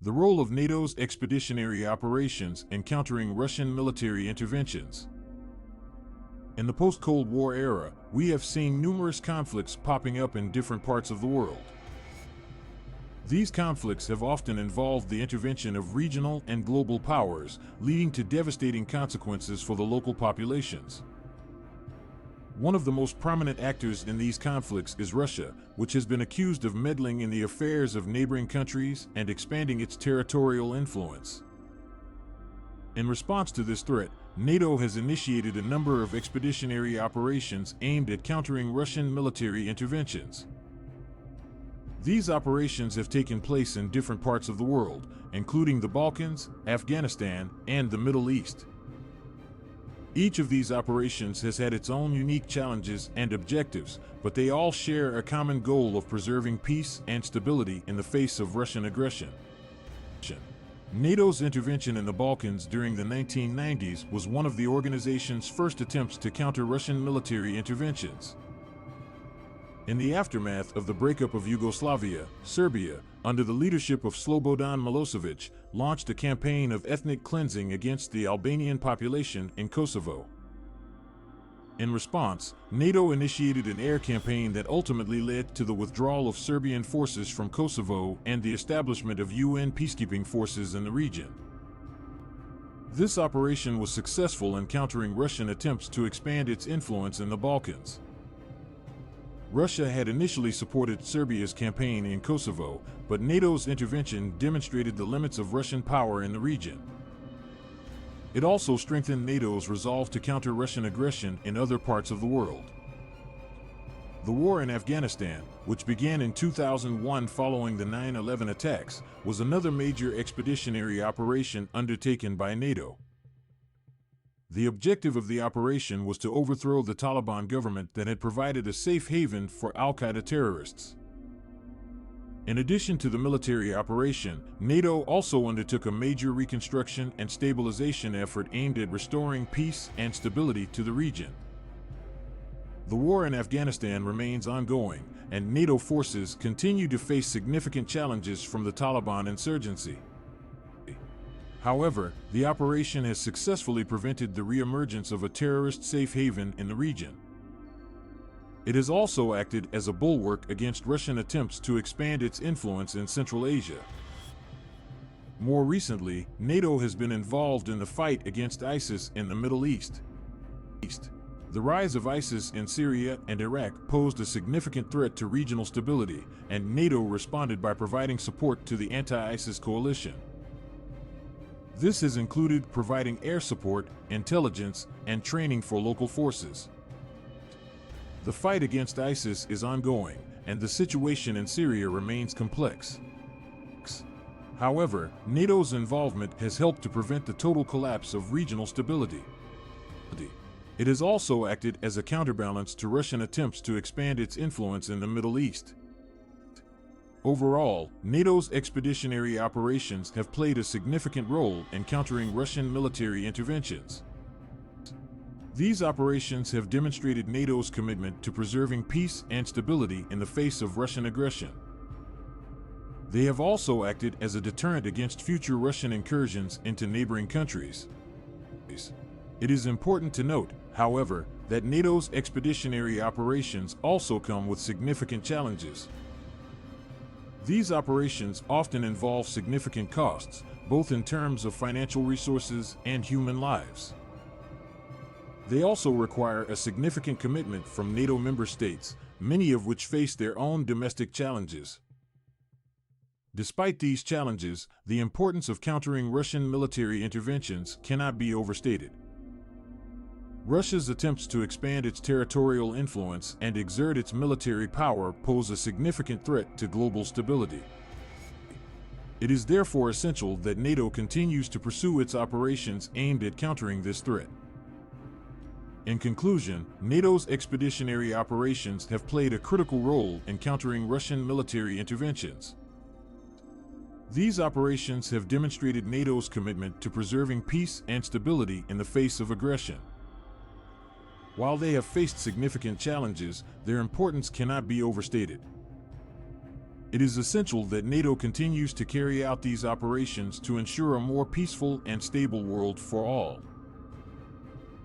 The role of NATO's expeditionary operations in countering Russian military interventions. In the post-Cold War era, we have seen numerous conflicts popping up in different parts of the world. These conflicts have often involved the intervention of regional and global powers, leading to devastating consequences for the local populations. One of the most prominent actors in these conflicts is Russia, which has been accused of meddling in the affairs of neighboring countries and expanding its territorial influence. In response to this threat, NATO has initiated a number of expeditionary operations aimed at countering Russian military interventions. These operations have taken place in different parts of the world, including the Balkans, Afghanistan, and the Middle East. Each of these operations has had its own unique challenges and objectives, but they all share a common goal of preserving peace and stability in the face of Russian aggression. NATO's intervention in the Balkans during the 1990s was one of the organization's first attempts to counter Russian military interventions. In the aftermath of the breakup of Yugoslavia, Serbia, under the leadership of Slobodan Milosevic, launched a campaign of ethnic cleansing against the Albanian population in Kosovo. In response, NATO initiated an air campaign that ultimately led to the withdrawal of Serbian forces from Kosovo and the establishment of UN peacekeeping forces in the region. This operation was successful in countering Russian attempts to expand its influence in the Balkans. Russia had initially supported Serbia's campaign in Kosovo, but NATO's intervention demonstrated the limits of Russian power in the region. It also strengthened NATO's resolve to counter Russian aggression in other parts of the world. The war in Afghanistan, which began in 2001 following the 9/11 attacks, was another major expeditionary operation undertaken by NATO. The objective of the operation was to overthrow the Taliban government that had provided a safe haven for al-Qaeda terrorists. In addition to the military operation, NATO also undertook a major reconstruction and stabilization effort aimed at restoring peace and stability to the region. The war in Afghanistan remains ongoing, and NATO forces continue to face significant challenges from the Taliban insurgency. However, the operation has successfully prevented the re-emergence of a terrorist safe haven in the region. It has also acted as a bulwark against Russian attempts to expand its influence in Central Asia. More recently, NATO has been involved in the fight against ISIS in the Middle East. The rise of ISIS in Syria and Iraq posed a significant threat to regional stability, and NATO responded by providing support to the anti-ISIS coalition. This has included providing air support, intelligence, and training for local forces. The fight against ISIS is ongoing, and the situation in Syria remains complex. However, NATO's involvement has helped to prevent the total collapse of regional stability. It has also acted as a counterbalance to Russian attempts to expand its influence in the Middle East. Overall, NATO's expeditionary operations have played a significant role in countering Russian military interventions. These operations have demonstrated NATO's commitment to preserving peace and stability in the face of Russian aggression. They have also acted as a deterrent against future Russian incursions into neighboring countries. It is important to note, however, that NATO's expeditionary operations also come with significant challenges. These operations often involve significant costs, both in terms of financial resources and human lives. They also require a significant commitment from NATO member states, many of which face their own domestic challenges. Despite these challenges, the importance of countering Russian military interventions cannot be overstated. Russia's attempts to expand its territorial influence and exert its military power pose a significant threat to global stability. It is therefore essential that NATO continues to pursue its operations aimed at countering this threat. In conclusion, NATO's expeditionary operations have played a critical role in countering Russian military interventions. These operations have demonstrated NATO's commitment to preserving peace and stability in the face of aggression. While they have faced significant challenges, their importance cannot be overstated. It is essential that NATO continues to carry out these operations to ensure a more peaceful and stable world for all.